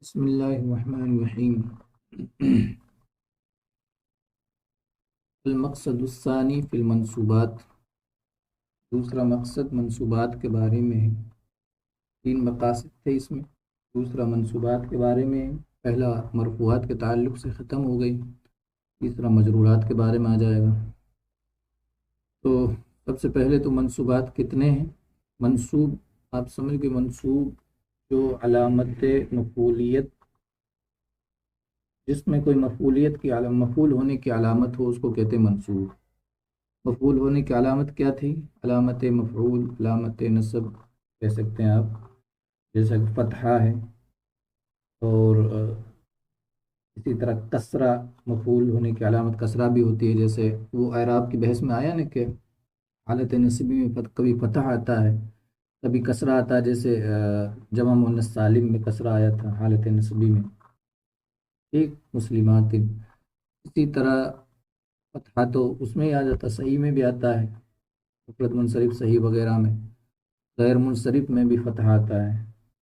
بسم اللہ الرحمن الرحیم۔ المقصد الثانی فی المنصوبات، دوسرا مقصد منصوبات کے بارے میں ہے۔ تین مقاصد تھے اس میں، دوسرا منصوبات کے بارے میں ہے۔ پہلا مرفوعات کے تعلق سے ختم ہو گئی، تیسرا مجرورات کے بارے میں آ جائے گا۔ تو سب سے پہلے تو منصوبات کتنے ہیں؟ منصوب آپ سمجھ گئے، منصوب جو علامت مفعولیت، جس میں کوئی مفعولیت کی مفعول ہونے کی علامت ہو، اس کو کہتے ہیں منصوب۔ مفعول ہونے کی علامت کیا تھی؟ علامت مفعول، علامت نصب کہہ سکتے ہیں آپ، جیسا کہ فتحہ ہے، اور اسی طرح کسرہ مفعول ہونے کی علامت کسرہ بھی ہوتی ہے، جیسے وہ اعراب کی بحث میں آیا نا کہ حالت نصبی میں کبھی فتح آتا ہے کبھی کسرہ آتا ہے، جیسے جمع مؤنث سالم میں کسرہ آیا تھا حالت نصبی میں، ایک مسلمات۔ اسی طرح فتحہ تو اس میں ہی آ جاتا، صحیح میں بھی آتا ہے، مفرد منصرف صحیح وغیرہ میں، غیر منصرف میں بھی فتح آتا ہے۔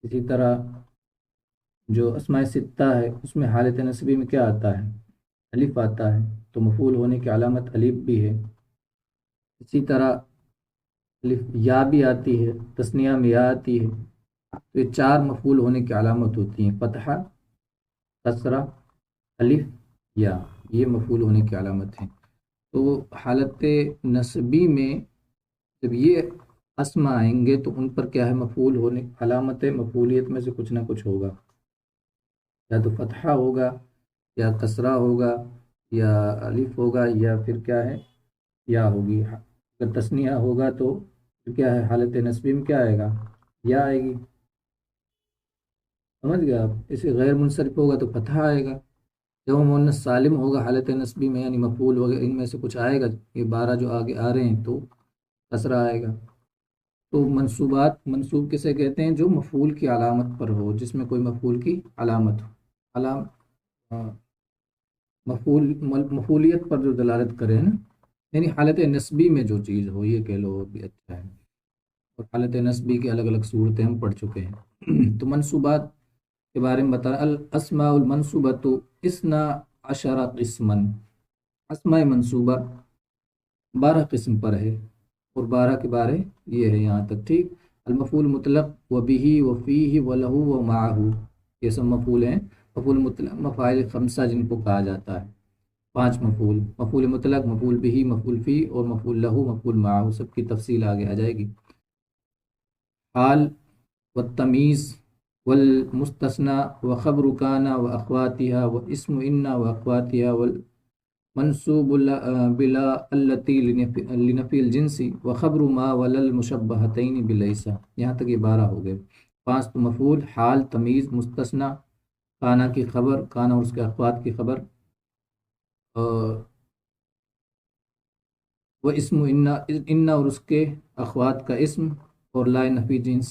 اسی طرح جو اسماء ستہ ہے اس میں حالت نصبی میں کیا آتا ہے؟ الف آتا ہے، تو مفعول ہونے کی علامت الف بھی ہے۔ اسی طرح الف یا بھی آتی ہے، تثنیہ میں یا آتی ہے، تو یہ چار مفعول ہونے کی علامت ہوتی ہیں، فتحہ، کسرہ، الف، یا، یہ مفعول ہونے کی علامت ہیں۔ تو حالت نصبی میں جب یہ اسماء آئیں گے تو ان پر کیا ہے؟ مفعول ہونے، علامت مفعولیت میں سے کچھ نہ کچھ ہوگا، یا تو فتحہ ہوگا، یا کسرہ ہوگا، یا الف ہوگا، یا پھر کیا ہے؟ یا ہوگی۔ اگر تثنیہ ہوگا تو پھر کیا ہے؟ حالت نصبی میں کیا آئے گا؟ یا آئے گی، سمجھ گئے آپ؟ اسے غیر منصرف ہوگا تو فتحہ آئے گا، جب مؤنث سالم ہوگا حالت نصبی میں، یعنی مفعول وغیرہ ان میں سے کچھ آئے گا، یہ 12 جو آگے آ رہے ہیں تو کسرہ آئے گا۔ تو منصوبات، منصوب کسے کہتے ہیں؟ جو مفعول کی علامت پر ہو، جس میں کوئی مفعول کی علامت ہو، ہاں، مفعولیت پر جو دلالت کرے نا، یعنی حالت نصبی میں جو چیز ہو، یہ کہہ لو بھی اچھا ہے۔ اور حالت نصبی کی الگ الگ صورتیں ہم پڑھ چکے ہیں۔ تو منصوبات کے بارے میں بتا، الاسماء المنصوبۃ اثنا عشر قسما، اسماء منصوبہ 12 قسم پر ہے، اور 12 کے بارے یہ ہے یہاں تک، ٹھیک۔ المفعول مطلق و به و فیہ و لہ و معہ، یہ سب مفعول ہیں۔ مفعول مطلق مفاعل خمسہ جن کو کہا جاتا ہے، 5 مفعول، مفعول مطلق، مفعول به، مفعول فی، اور مفعول لہ، مفعول معہ، سب کی تفصیل آگے آ جائے گی۔ حال والتمیز والمستثنى وخبر كان واخواتها واسم ان واخواتها والمنصوب بلا التي لنفي الجنس وخبر ما ولا المشبهتين بليس، یہاں تک یہ 12 ہو گئے۔ 5 تو مفعول، حال، تمیز، مستثنی، کانا کی خبر، کانا اور اس کے اخوات کی خبر، وہ اسم ان اور اس کے اخوات کا اسم، اور لا نفی جنس،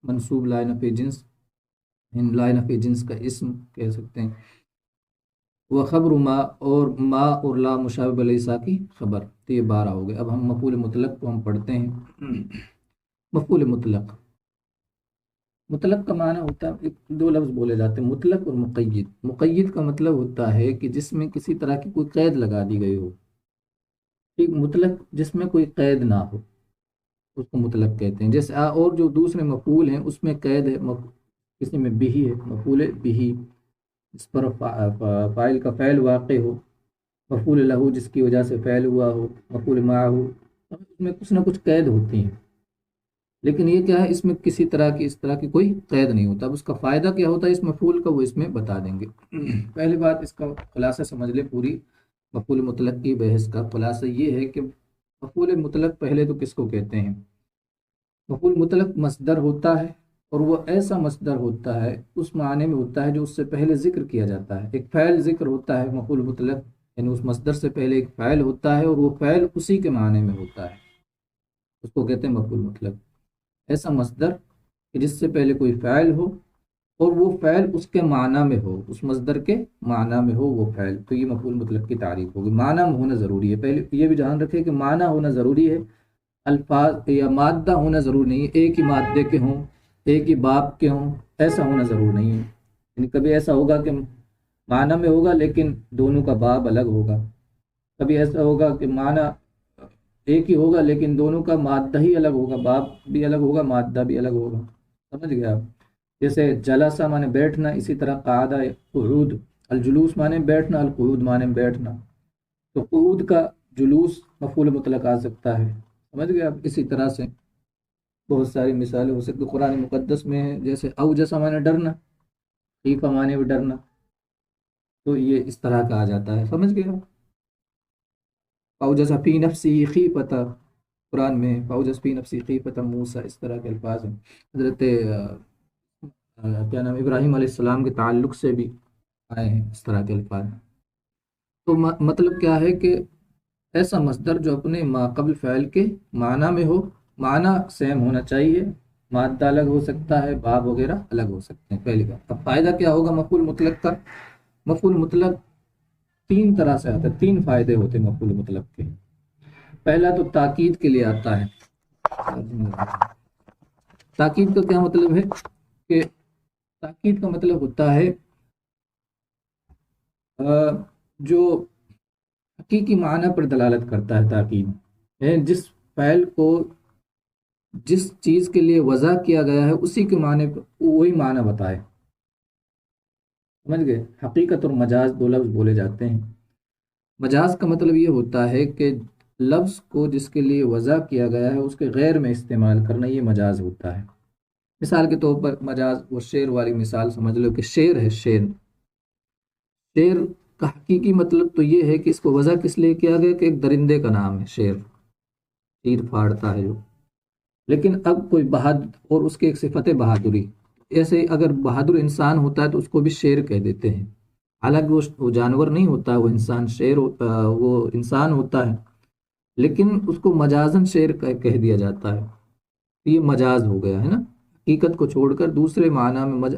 منصوب لا نفی جنس، لا نفی جنس کا اسم کہہ سکتے ہیں۔ وہ خبر ما اور لا مشابہ لیسا کی خبر، تو یہ 12 ہو گئے۔ اب ہم مفعول مطلق کو ہم پڑھتے ہیں۔ مفعول مطلق، مطلق کا معنی ہوتا ہے، دو لفظ بولے جاتے ہیں، مطلق اور مقید۔ مقید کا مطلب ہوتا ہے کہ جس میں کسی طرح کی کوئی قید لگا دی گئی ہو، ٹھیک۔ مطلق جس میں کوئی قید نہ ہو اس کو مطلق کہتے ہیں۔ جیسے اور جو دوسرے مفعول ہیں اس میں قید ہے، کسی میں بھی ہے، مفعول بھی، اس پر فاعل کا فعل واقع ہو، مفعول لہو جس کی وجہ سے فعل ہوا ہو، مفعول معہ، اس میں کچھ نہ کچھ قید ہوتی ہیں۔ لیکن یہ کیا ہے؟ اس میں کسی طرح کی اس طرح کی کوئی قید نہیں ہوتا۔ اب اس کا فائدہ کیا ہوتا ہے اس مفعول کا، وہ اس میں بتا دیں گے۔ پہلی بات اس کا خلاصہ سمجھ لیں، پوری مفعول مطلق کی بحث کا خلاصہ یہ ہے کہ مفعول مطلق پہلے تو کس کو کہتے ہیں؟ مفعول مطلق مصدر ہوتا ہے، اور وہ ایسا مصدر ہوتا ہے، اس معنی میں ہوتا ہے جو اس سے پہلے ذکر کیا جاتا ہے۔ ایک فعل ذکر ہوتا ہے مفعول مطلق، یعنی اس مصدر سے پہلے ایک فعل ہوتا ہے، اور وہ فعل اسی کے معنی میں ہوتا ہے، اس کو کہتے ہیں مفعول مطلق۔ ایسا مصدر کہ جس سے پہلے کوئی فعل ہو، اور وہ فعل اس کے معنی میں ہو، اس مصدر کے معنی میں ہو وہ فعل، تو یہ مفعول مطلق کی تعریف ہوگی۔ معنی میں ہونا ضروری ہے، پہلے یہ بھی دھیان رکھیں کہ معنی ہونا ضروری ہے، الفاظ یا مادہ ہونا ضرور نہیں ہے، ایک ہی مادے کے ہوں، ایک ہی باپ کے ہوں، ایسا ہونا ضرور نہیں ہے۔ یعنی کبھی ایسا ہوگا کہ معنی میں ہوگا لیکن دونوں کا باب الگ ہوگا، کبھی ایسا ہوگا کہ معنی ایک ہی ہوگا لیکن دونوں کا مادہ ہی الگ ہوگا، باب بھی الگ ہوگا، مادہ بھی الگ ہوگا۔ سمجھ گئے آپ؟ جیسے جلسہ مانے بیٹھنا، اسی طرح قعدہ قعود، الجلوس مانے بیٹھنا، القعود مانے بیٹھنا، تو قعود کا جلوس مفعول مطلق آ سکتا ہے۔ سمجھ گئے آپ؟ اسی طرح سے بہت ساری مثالیں ہو سکتی قرآن مقدس میں ہیں، جیسے اوجس مانے ڈرنا، خیفہ مانے بھی ڈرنا، تو یہ اس طرح کا آ جاتا ہے۔ سمجھ گئے آپ؟ اوجس فی نفسی خیفۃ، قرآن میں اوجس فی نفسی خیفۃ موسیٰ، اس طرح کے الفاظ ہیں۔ حضرت کیا نام ابراہیم علیہ السلام کے تعلق سے بھی آئے ہیں اس طرح کے الفاظ۔ تو مطلب کیا ہے کہ ایسا مصدر جو اپنے ما قبل فعل کے معنی میں ہو، معنی سیم ہونا چاہیے، مادہ الگ ہو سکتا ہے، باب وغیرہ الگ ہو سکتے ہیں، پہلی بات۔ اب فائدہ کیا ہوگا مفعول مطلق کا؟ مفعول مطلق تین طرح سے آتا ہے، تین فائدے ہوتے ہیں مفعول مطلق کے۔ پہلا تو تاکید کے لیے آتا ہے۔ تاکید کا کیا مطلب ہے کہ تاکید کا مطلب ہوتا ہے جو حقیقی معنی پر دلالت کرتا ہے۔ تاکید یعنی جس فعل کو جس چیز کے لیے وضع کیا گیا ہے اسی کے معنی پر وہی معنی بتائے۔ سمجھ گئے؟ حقیقت اور مجاز دو لفظ بولے جاتے ہیں۔ مجاز کا مطلب یہ ہوتا ہے کہ لفظ کو جس کے لیے وضع کیا گیا ہے اس کے غیر میں استعمال کرنا، یہ مجاز ہوتا ہے۔ مثال کے طور پر مجاز وہ شعر والی مثال سمجھ لو کہ شعر ہے، شعر کا حقیقی مطلب تو یہ ہے کہ اس کو وضع کس لیے کیا گیا کہ ایک درندے کا نام ہے شعر، تیر پھاڑتا ہے جو۔ لیکن اب کوئی بہادر اور اس کی ایک صفت ہے بہادری، ایسے اگر بہادر انسان ہوتا ہے تو اس کو بھی شعر کہہ دیتے ہیں، حالانکہ وہ جانور نہیں ہوتا، وہ انسان شعر وہ انسان ہوتا ہے، لیکن اس کو مجازن شعر کہہ دیا جاتا ہے، یہ مجاز ہو گیا ہے نا۔ حقیقت کو چھوڑ کر دوسرے معنی میں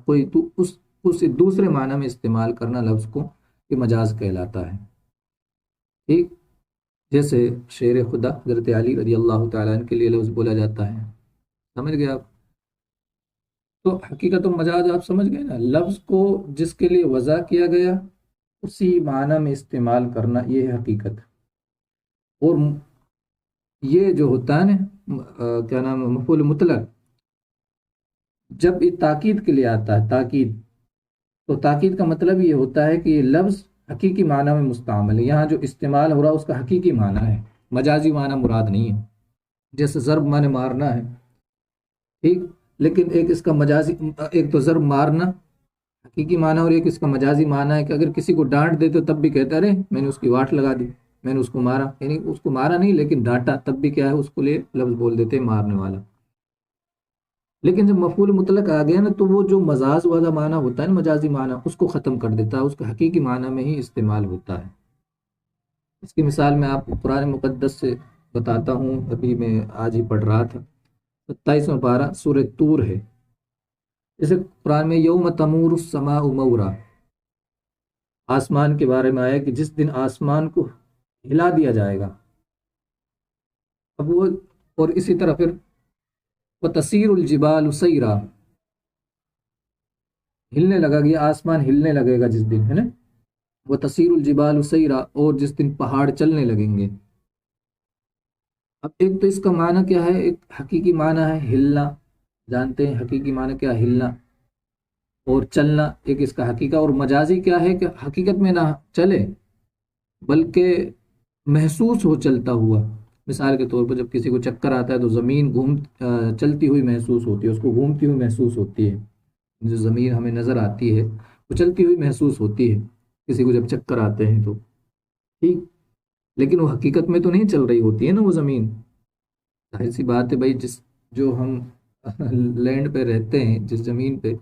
کوئی اس دوسرے معنی میں استعمال کرنا لفظ کو یہ مجاز کہلاتا ہے۔ ٹھیک، جیسے شعر خدا حضرت علی رضی اللہ تعالیٰ عنہ کے لیے لفظ بولا جاتا ہے۔ سمجھ گئے آپ؟ تو حقیقت و مجاز آپ سمجھ گئے نا، لفظ کو جس کے لیے وضع کیا گیا اسی معنی میں استعمال کرنا، یہ ہے حقیقت۔ اور یہ جو ہوتا ہے نا کیا نام ہے مفعول مطلق، جب یہ تاکید کے لیے آتا ہے، تاکید، تو تاکید کا مطلب یہ ہوتا ہے کہ یہ لفظ حقیقی معنی میں مستعمل ہے، یہاں جو استعمال ہو رہا ہے اس کا حقیقی معنی ہے، مجازی معنی مراد نہیں ہے۔ جیسے ضرب معنی مارنا ہے، ٹھیک، لیکن ایک اس کا مجازی، ایک تو ضرب مارنا حقیقی معنی اور ایک اس کا مجازی معنی ہے کہ اگر کسی کو ڈانٹ دے تو تب بھی کہتا رہے میں نے اس کی واٹ لگا دی، میں نے اس کو مارا، یعنی اس کو مارا نہیں لیکن ڈانٹا، تب بھی کیا ہے اس کو لے لفظ بول دیتے مارنے والا۔ لیکن جب مفعول مطلق آ گیا نا تو وہ جو مجاز والا معنی ہوتا ہے نا، مجازی معنی، اس کو ختم کر دیتا ہے، اس کا حقیقی معنی میں ہی استعمال ہوتا ہے۔ اس کی مثال میں آپ کو قرآن مقدس سے بتاتا ہوں، ابھی میں آج ہی پڑھ رہا تھا، 27واں پارہ سورہ طور ہے۔ جیسے قرآن میں یوم تمور السماء مورا، آسمان کے بارے میں آیا کہ جس دن آسمان کو ہلا دیا جائے گا۔ اب وہ، اور اسی طرح پھر وَتَسِيرُ الْجِبَالُ سَيْرًا، ہلنے لگا گیا، آسمان ہلنے لگے گا جس دن، ہے نا، وَتَسِيرُ الْجِبَالُ سَيْرًا، اور جس دن پہاڑ چلنے لگیں گے۔ اب ایک تو اس کا معنی کیا ہے، ایک حقیقی معنی ہے ہلنا، جانتے ہیں حقیقی معنی کیا، ہلنا اور چلنا، ایک اس کا حقیقہ، اور مجازی کیا ہے کہ حقیقت میں نہ چلے بلکہ محسوس ہو چلتا ہوا۔ مثال کے طور پر جب کسی کو چکر آتا ہے تو زمین چلتی ہوئی محسوس ہوتی ہے، اس کو گھومتی ہوئی محسوس ہوتی ہے، جو زمین ہمیں نظر آتی ہے وہ چلتی ہوئی محسوس ہوتی ہے کسی کو جب چکر آتے ہیں تو، ٹھیک، لیکن وہ حقیقت میں تو نہیں چل رہی ہوتی ہے نا وہ زمین، ظاہر سی بات ہے بھائی، جو ہم لینڈ پہ رہتے ہیں، جس زمین پہ،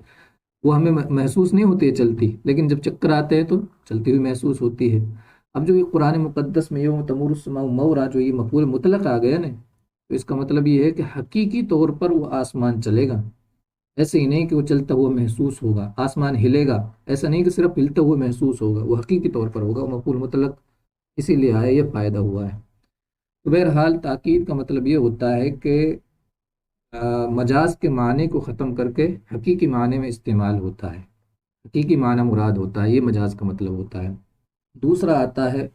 وہ ہمیں محسوس نہیں ہوتی ہے چلتی، لیکن جب چکر آتے ہیں تو چلتی ہوئی محسوس ہوتی ہے۔ اب جو یہ قرآن مقدس میں یوم تمور السماء مورا، جو یہ مفعول مطلق آ گیا نا، تو اس کا مطلب یہ ہے کہ حقیقی طور پر وہ آسمان چلے گا، ایسے ہی نہیں کہ وہ چلتا ہوا محسوس ہوگا، آسمان ہلے گا، ایسا نہیں کہ صرف ہلتا ہوا محسوس ہوگا، وہ حقیقی طور پر ہوگا، مفعول مطلق اسی لیے آیا، یہ فائدہ ہوا ہے۔ تو بہرحال تاکید کا مطلب یہ ہوتا ہے کہ مجاز کے معنی کو ختم کر کے حقیقی معنی میں استعمال ہوتا ہے۔ حقیقی معنی مراد ہوتا ہے، یہ مجاز کا مطلب ہوتا ہے۔ دوسرا آتا ہے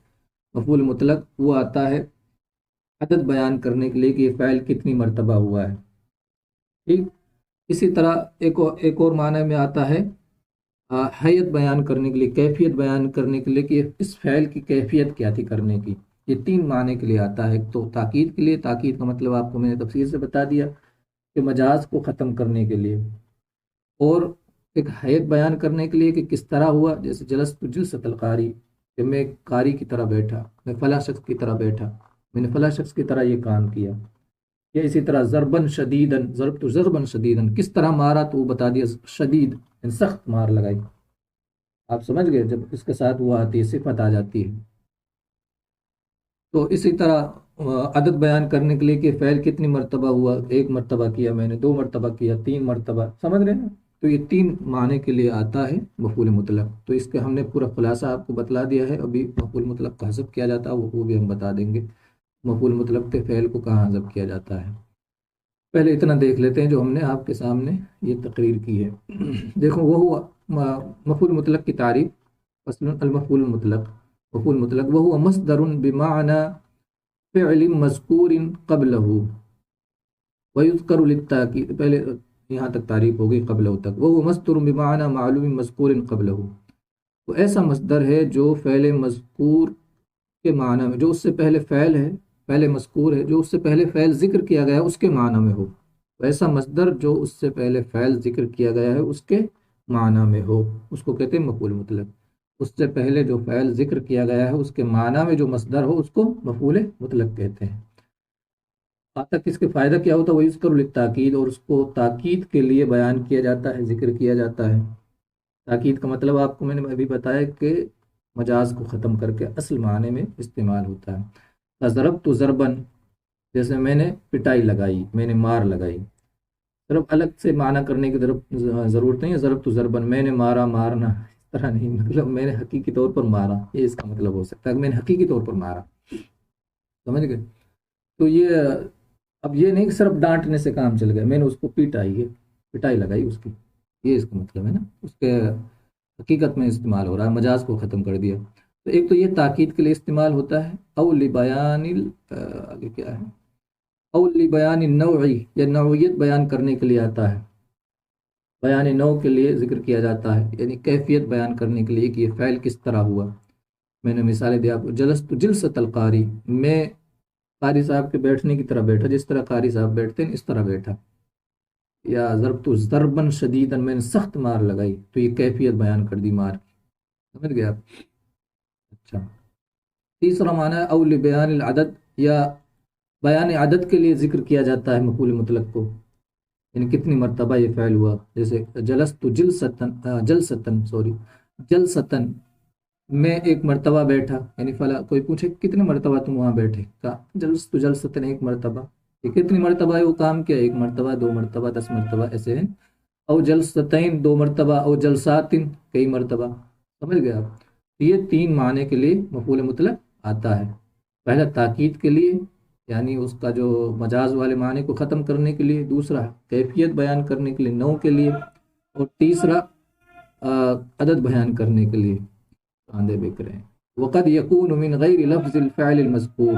مفعول مطلق، وہ آتا ہے عدد بیان کرنے کے لیے کہ یہ فعل کتنی مرتبہ ہوا ہے، ٹھیک۔ اسی طرح ایک اور معنی میں آتا ہے حیت بیان کرنے کے لیے، کیفیت بیان کرنے کے لیے کہ اس فعل کی کیفیت کیا تھی کرنے کی۔ یہ تین معنی کے لیے آتا ہے۔ تو تاکید کے لیے، تاکید کا مطلب آپ کو میں نے تفصیل سے بتا دیا کہ مجاز کو ختم کرنے کے لیے، اور ایک حیت بیان کرنے کے لیے کہ کس طرح ہوا، جیسے جلست جلست القاری، کہ میں ایک قاری کی طرح بیٹھا، میں فلاں شخص کی طرح بیٹھا، میں نے فلاں شخص کی طرح یہ کام کیا۔ یا اسی طرح ضربن شدیدن، ضربت ضربن شدیدن، کس طرح مارا تو وہ بتا دیا، شدید یعنی سخت مار لگائی۔ آپ سمجھ گئے، جب اس کے ساتھ وہ آتی ہے، صفت آ جاتی ہے۔ تو اسی طرح عدد بیان کرنے کے لیے کہ فعل کتنی مرتبہ ہوا، ایک مرتبہ کیا میں نے، دو مرتبہ کیا، تین مرتبہ، سمجھ رہے ہیں؟ تو یہ تین معنی کے لیے آتا ہے مفعول مطلق۔ تو اس کا ہم نے پورا خلاصہ آپ کو بتلا دیا ہے۔ ابھی مفعول مطلق کا حذف کیا جاتا ہے وہ بھی ہم بتا دیں گے، مفعول مطلق کے فعل کو کہاں حذف کیا جاتا ہے۔ پہلے اتنا دیکھ لیتے ہیں جو ہم نے آپ کے سامنے یہ تقریر کی ہے۔ دیکھو، وہ ہوا مفعول مطلق کی تعریف، اصل المفعول المطلق، مفعول مطلق وہ ہوا مصدر بمعنى فعل مذکور قبلہ ویذکر للتاکید، پہلے یہاں تک تعریف ہو گئی قبلہ تک۔ وہ مصدر بمعنى معلوم مذکور قبلہ، وہ ایسا مصدر ہے جو فعل مذکور کے معنی میں، جو اس سے پہلے فعل ہے، پہلے مذکور ہے، جو اس سے پہلے فعل ذکر کیا گیا ہے اس کے معنی میں ہو، ایسا مصدر جو اس سے پہلے فعل ذکر کیا گیا ہے اس کے معنی میں ہو، اس کو کہتے ہیں مفعول مطلق۔ اس سے پہلے جو فعل ذکر کیا گیا ہے اس کے معنی میں جو مصدر ہو اس کو مفعول مطلق کہتے ہیں۔ آتا کس کے فائدہ کیا ہوتا ہے، وہ یذکر للتاکید، اور اس کو تاکید کے لیے بیان کیا جاتا ہے، ذکر کیا جاتا ہے۔ تاکید کا مطلب آپ کو میں نے ابھی بتایا کہ مجاز کو ختم کر کے اصل معنی میں استعمال ہوتا ہے۔ ضربت ضربن، جیسے میں نے پٹائی لگائی، میں نے مار لگائی۔ ضرب الگ سے معنی کرنے کی ضرورت نہیں ہے، ضربت ضربن میں نے مارا، مارنا اس طرح نہیں، مطلب میں نے حقیقی طور پر مارا، یہ اس کا مطلب ہو سکتا ہے کہ میں نے حقیقی طور پر مارا، سمجھ گئے؟ تو یہ اب یہ نہیں کہ صرف ڈانٹنے سے کام چل گیا، میں نے اس کو پٹائی لگائی اس کی، یہ اس کا مطلب ہے نا، اس کے حقیقت میں استعمال ہو رہا ہے، مجاز کو ختم کر دیا۔ تو ایک تو یہ تاکید کے لیے استعمال ہوتا ہے، او لبیان آگے کیا ہے، او لبیان النوعی، یا نوعیت بیان کرنے کے لیے آتا ہے، بیان نوع کے لیے ذکر کیا جاتا ہے، یعنی کیفیت بیان کرنے کے لیے کہ یہ فعل کس طرح ہوا۔ میں نے مثالیں دیا آپ کو، جلست جلست القاری، میں قاری صاحب کے بیٹھنے کی طرح بیٹھا، جس طرح قاری صاحب بیٹھتے ہیں اس طرح بیٹھا۔ یا ضربت ضربن شدیدن، میں نے سخت مار لگائی، تو یہ کیفیت بیان کر دی مار کی، سمجھ گئے آپ؟ اچھا، تیسرا معنی ہے او لبیان العدد، یا بیان عدد کے لیے ذکر کیا جاتا ہے مفعول مطلق کو، یعنی کتنی مرتبہ یہ فعل ہوا، جیسے جلست جلستن، میں ایک مرتبہ بیٹھا، یعنی فلاں کوئی پوچھے کتنے مرتبہ تم وہاں بیٹھے، کہا جلست جلستن، ایک مرتبہ۔ یہ کتنی مرتبہ ہے وہ کام کیا، ایک مرتبہ، دو مرتبہ، 10 مرتبہ، ایسے ہیں۔ او جلستین، دو مرتبہ، او جلساتن، کئی مرتبہ، سمجھ گئے آپ؟ یہ تین معنی کے لیے مفعول مطلق آتا ہے۔ پہلا تاکید کے لیے، یعنی اس کا جو مجاز والے معنی کو ختم کرنے کے لیے، دوسرا کیفیت بیان کرنے کے لیے نوع کے لیے، اور تیسرا عدد بیان کرنے کے لیے۔ آندے بک رہے ہیں، وقد یکون من غیر لفظ الفعل المذکور۔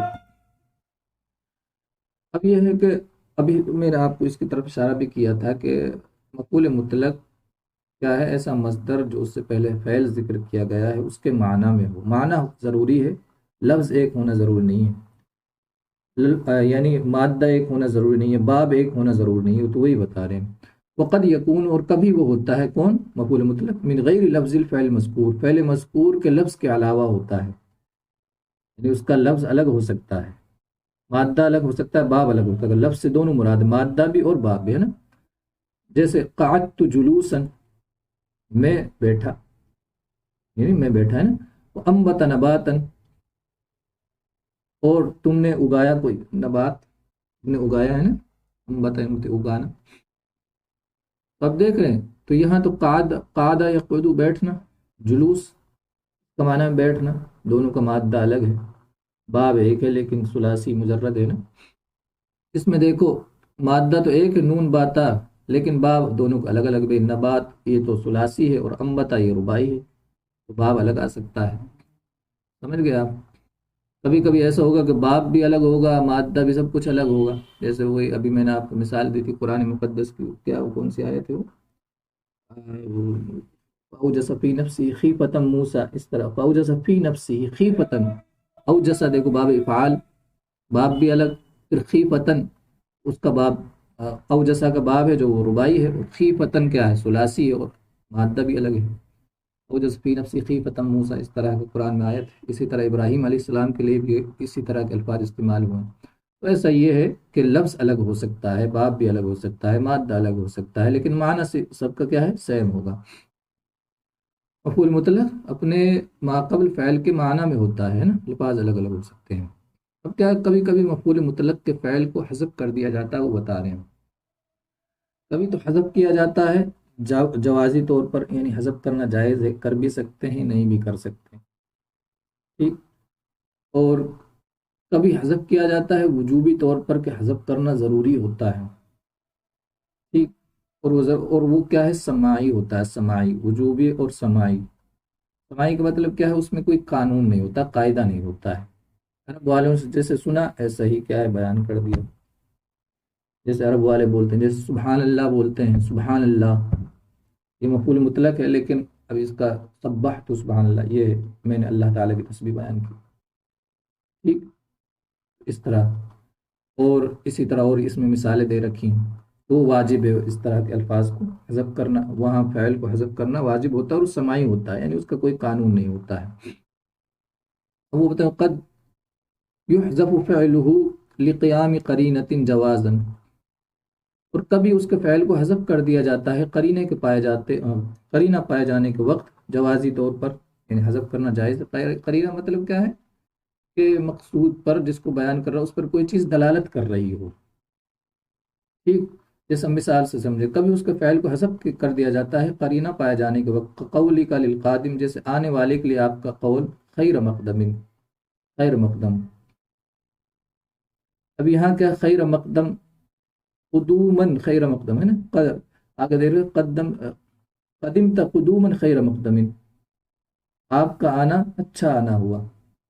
اب یہ ہے کہ ابھی میں نے آپ کو اس کی طرف اشارہ بھی کیا تھا کہ مفعول مطلق کیا ہے، ایسا مصدر جو اس سے پہلے فعل ذکر کیا گیا ہے اس کے معنی میں ہو، معنی ضروری ہے، لفظ ایک ہونا ضروری نہیں ہے، یعنی مادہ ایک ہونا ضروری نہیں ہے، باب ایک ہونا ضروری نہیں ہے، تو وہی بتا رہے ہیں۔ وقد یکون، اور کبھی وہ ہوتا ہے، کون؟ مفعول مطلق، من غیر لفظ الفعل مذکور، فعل مذکور کے لفظ کے علاوہ ہوتا ہے، یعنی اس کا لفظ الگ ہو سکتا ہے، مادہ الگ ہو سکتا ہے، باب الگ ہو سکتا ہے، لفظ سے دونوں مراد، مادہ بھی اور باب بھی، ہے نا؟ جیسے قعدت جلوسا، میں بیٹھا، یعنی میں بیٹھا ہے نا، وانبت نباتا، اور تم نے اگایا کوئی نبات، تم نے اگایا ہے نا، انبت اگانا۔ اب دیکھ رہے ہیں تو یہاں تو قعدہ یقعدو، بیٹھنا، جلوس کا معنی میں بیٹھنا، دونوں کا مادہ الگ ہے، باب ایک ہے لیکن ثلاثی مجرد ہے نا۔ اس میں دیکھو مادہ تو ایک ہے، نون باتا، لیکن باب دونوں کو الگ الگ بھی، نبات یہ تو ثلاثی ہے اور انبتا یہ رباعی ہے، تو باب الگ آ سکتا ہے، سمجھ گئے آپ؟ کبھی کبھی ایسا ہوگا کہ باب بھی الگ ہوگا، مادہ بھی، سب کچھ الگ ہوگا، جیسے وہی ابھی میں نے آپ کو مثال دی تھی قرآن مقدس کی، کیا وہ کون سی آیت ہے وہ، اوجس فی نفسی خیفۃ موسیٰ، اس طرح اوجس فی نفسی خیفۃ، اوجس دیکھو باب افعال، باب بھی الگ، پھر خیفۃ اس کا باب، اوجسا کا باب ہے جو وہ رباعی ہے، اور خیفۃ کیا ہے ثلاثی ہے، اور مادہ بھی الگ ہے، اوجس فی نفسی خیفۃ موسیٰ، اس طرح کے قرآن میں آیت ہے۔ اسی طرح ابراہیم علیہ السلام کے لیے بھی اسی طرح کے الفاظ استعمال ہوئے ہیں۔ تو ایسا یہ ہے کہ لفظ الگ ہو سکتا ہے، باب بھی الگ ہو سکتا ہے، مادہ الگ ہو سکتا ہے، لیکن معنی سے سب کا کیا ہے، سیم ہوگا۔ مفعول مطلق اپنے ماقبل فعل کے معنی میں ہوتا ہے نا، الفاظ الگ الگ ہو سکتے ہیں۔ اب کیا کبھی کبھی مفعول مطلق کے فعل کو حذف کر دیا جاتا ہے، وہ بتا رہے ہیں، کبھی تو حذف کیا جاتا ہے جوازی طور پر، یعنی حذف کرنا جائز ہے، کر بھی سکتے ہیں نہیں بھی کر سکتے، ٹھیک، اور کبھی حذف کیا جاتا ہے وجوبی طور پر کہ حذف کرنا ضروری ہوتا ہے، ٹھیک، اور وہ کیا ہے، سماعی ہوتا ہے، سماعی، وجوبی اور سماعی۔ سماعی کا مطلب کیا ہے، اس میں کوئی قانون نہیں ہوتا، قاعدہ نہیں ہوتا ہے، عرب والوں سے جیسے سنا ایسا ہی کیا ہے بیان کر دیا، جیسے عرب والے بولتے ہیں، جیسے سبحان اللہ بولتے ہیں، سبحان اللہ یہ مفعول مطلق ہے، لیکن اب اس کا سبحت سبحان اللہ، یہ میں نے اللہ تعالیٰ کی تسبیح بیان کی، ٹھیک، اس طرح، اور اسی طرح اور اس میں مثالیں دے رکھی ہیں، تو واجب ہے اس طرح کے الفاظ کو حذف کرنا، وہاں فعل کو حذف کرنا واجب ہوتا ہے، اور سماعی ہوتا ہے، یعنی اس کا کوئی قانون نہیں ہوتا ہے۔ اب وہ بتاؤ، قد یحذف فعلہ لقیام قرینۃ جوازا، اور کبھی اس کے فعل کو حذف کر دیا جاتا ہے قرینے کے قرینہ پائے جانے کے وقت، جوازی طور پر، یعنی حذف کرنا جائز ہے۔ قرینہ مطلب کیا ہے کہ مقصود پر، جس کو بیان کر رہا ہے اس پر کوئی چیز دلالت کر رہی ہو، ٹھیک، جیسے مثال سے سمجھے، کبھی اس کے فعل کو حذف کر دیا جاتا ہے قرینہ پائے جانے کے وقت، قولی کا للقادم، جیسے آنے والے کے لیے آپ کا قول، خیر مقدم، خیر مقدم، اب یہاں کیا خیر مقدم، قدومن خیر مقدم ہے نا، آگے دیکھ رہے قدمت قدومن خیر مقدم، آپ کا آنا اچھا آنا ہوا،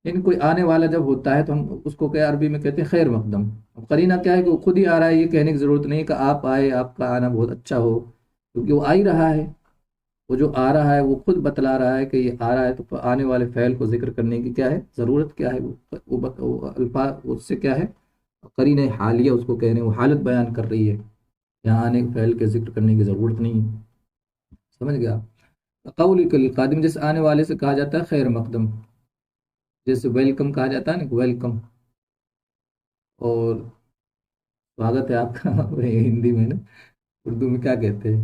یعنی کوئی آنے والا جب ہوتا ہے تو ہم اس کو کیا عربی میں کہتے ہیں خیر مقدم۔ اب قرینہ کیا ہے کہ وہ خود ہی آ رہا ہے، یہ کہنے کی ضرورت نہیں کہ آپ آئے، آپ کا آنا بہت اچھا ہو، کیونکہ وہ آ ہی رہا ہے، وہ جو آ رہا ہے وہ خود بتلا رہا ہے کہ یہ آ رہا ہے، تو آنے والے فعل کو ذکر کرنے کی کیا ہے ضرورت، کیا ہے وہ الفاظ اس سے کیا ہے قرینہ حالیہ اس کو کہہ رہے ہیں، وہ حالت بیان کر رہی ہے، یہاں آنے کے فعل کے ذکر کرنے کی ضرورت نہیں ہے، سمجھ گیا؟ قول کل قادم، جیسے آنے والے سے کہا جاتا ہے خیر مقدم، جیسے ویلکم کہا جاتا ہے نا، ویلکم، اور سواگت ہے آپ کا ہندی میں نا، اردو میں کیا کہتے ہیں،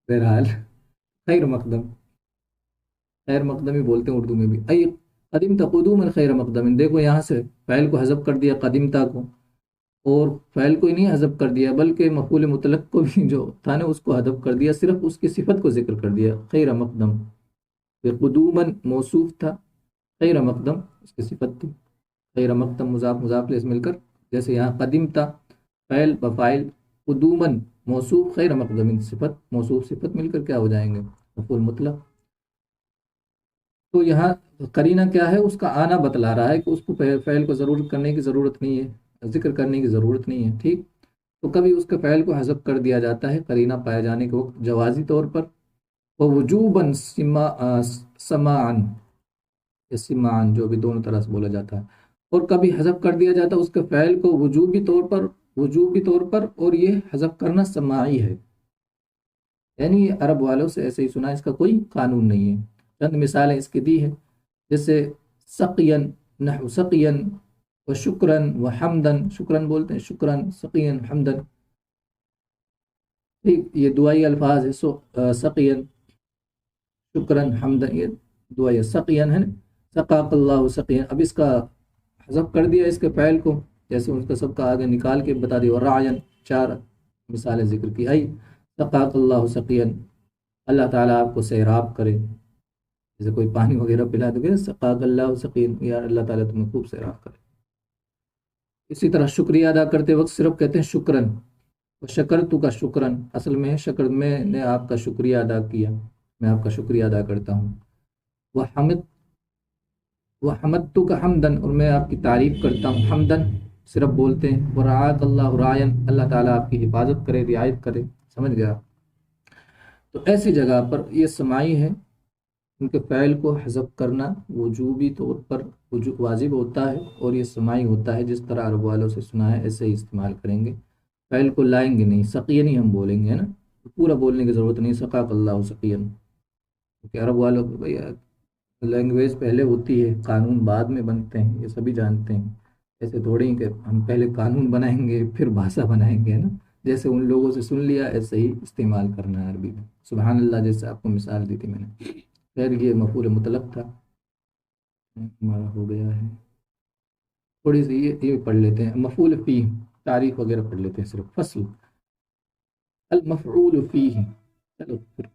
بہرحال خیر مقدم، خیر مقدم ہی بولتے ہیں اردو میں بھی، ای قدمت قدوما خیر مقدم، دیکھو یہاں سے فعل کو حذف کر دیا قدمتا کو، اور فعل کو ہی نہیں حذف کر دیا بلکہ مفعول مطلق کو بھی جو تھا نا اس کو حذف کر دیا، صرف اس کی صفت کو ذکر کر دیا، خیر مقدم، پھر قدومن موصوف تھا، خیر مقدم اس کی صفت تھی، خیر مقدم مضاف مضاف سے مل کر، جیسے یہاں قدمتا فعل بفاعل، قدومن موصوف، خیر مقدم صفت، موصوف صفت مل کر کیا ہو جائیں گے، مفعول مطلق۔ تو یہاں قرینہ کیا ہے، اس کا آنا بتلا رہا ہے کہ اس کو فعل کو ضرور کرنے کی ضرورت نہیں ہے، ذکر کرنے کی ضرورت نہیں ہے، ٹھیک، تو کبھی اس کے فعل کو حذف کر دیا جاتا ہے قرینہ پائے جانے کے وقت جوازی طور پر، ووجوباً سماعن، سماعن جو بھی دونوں طرح سے بولا جاتا ہے، اور کبھی حذف کر دیا جاتا ہے اس کے فعل کو وجوبی طور پر، اور یہ حذف کرنا سماعی ہے، یعنی یہ عرب والوں سے ایسے ہی سنا، اس کا کوئی قانون نہیں ہے۔ چند مثالیں اس کی دی ہے، جیسے سقین، نحو سقین و شکرن و حمدن، شکرن بولتے ہیں، شکرن، سقین، حمدن، ٹھیک، یہ دعائی الفاظ ہے، سقین، شکرن، حمدن، یہ دعائی سقین ہے نا، سقاق اللہ سقین، اب اس کا حذف کر دیا اس کے فعل کو، جیسے اس کا سب کا آگے نکال کے بتا دیا، رعین، چار مثالیں ذکر کی، ای سقاق اللہ سقین، اللہ تعالیٰ آپ کو سیراب کرے، جیسے کوئی پانی وغیرہ پلا دو گے، سقاق اللہ سقین، یا اللہ تعالیٰ تمہیں خوب سیراب کرے۔ اسی طرح شکریہ ادا کرتے وقت صرف کہتے ہیں شکرن، شکرتک شکرن، اصل میں شکر میں نے آپ کا شکریہ ادا کیا، میں آپ کا شکریہ ادا کرتا ہوں۔ وحمد وحمدتک حمدن، اور میں آپ کی تعریف کرتا ہوں، حمدن صرف بولتے ہیں، ورعاک اللہ رعاین، اللہ تعالیٰ آپ کی حفاظت کرے، رعایت کرے، سمجھ گیا۔ تو ایسی جگہ پر یہ سماعی ہے، ان کے فعل کو حذف کرنا وجوبی طور پر واجب ہوتا ہے، اور یہ سماعی ہوتا ہے، جس طرح عرب والوں سے سنا ہے ایسے ہی استعمال کریں گے، فعل کو لائیں گے نہیں، سقین ہی ہم بولیں گے، ہے نا، پورا بولنے کی ضرورت نہیں، سقاک اللہ سقین، کیونکہ عرب والوں کو بھائی لینگویج پہلے ہوتی ہے، قانون بعد میں بنتے ہیں، یہ سبھی جانتے ہیں، ایسے تھوڑی کہ ہم پہلے قانون بنائیں گے پھر بھاشا بنائیں گے، ہے نا، جیسے ان لوگوں سے سن لیا ایسے ہی استعمال کرنا ہے عربی میں، سبحان اللہ جیسے آپ کو مثال دی تھی میں نے۔ خیر یہ مفعول مطلق تھا، ہمارا ہو گیا ہے، تھوڑی سی یہ پڑھ لیتے ہیں، مفعول فی تعریف وغیرہ پڑھ لیتے ہیں، صرف فصل المفعول فیہ، چلو پھر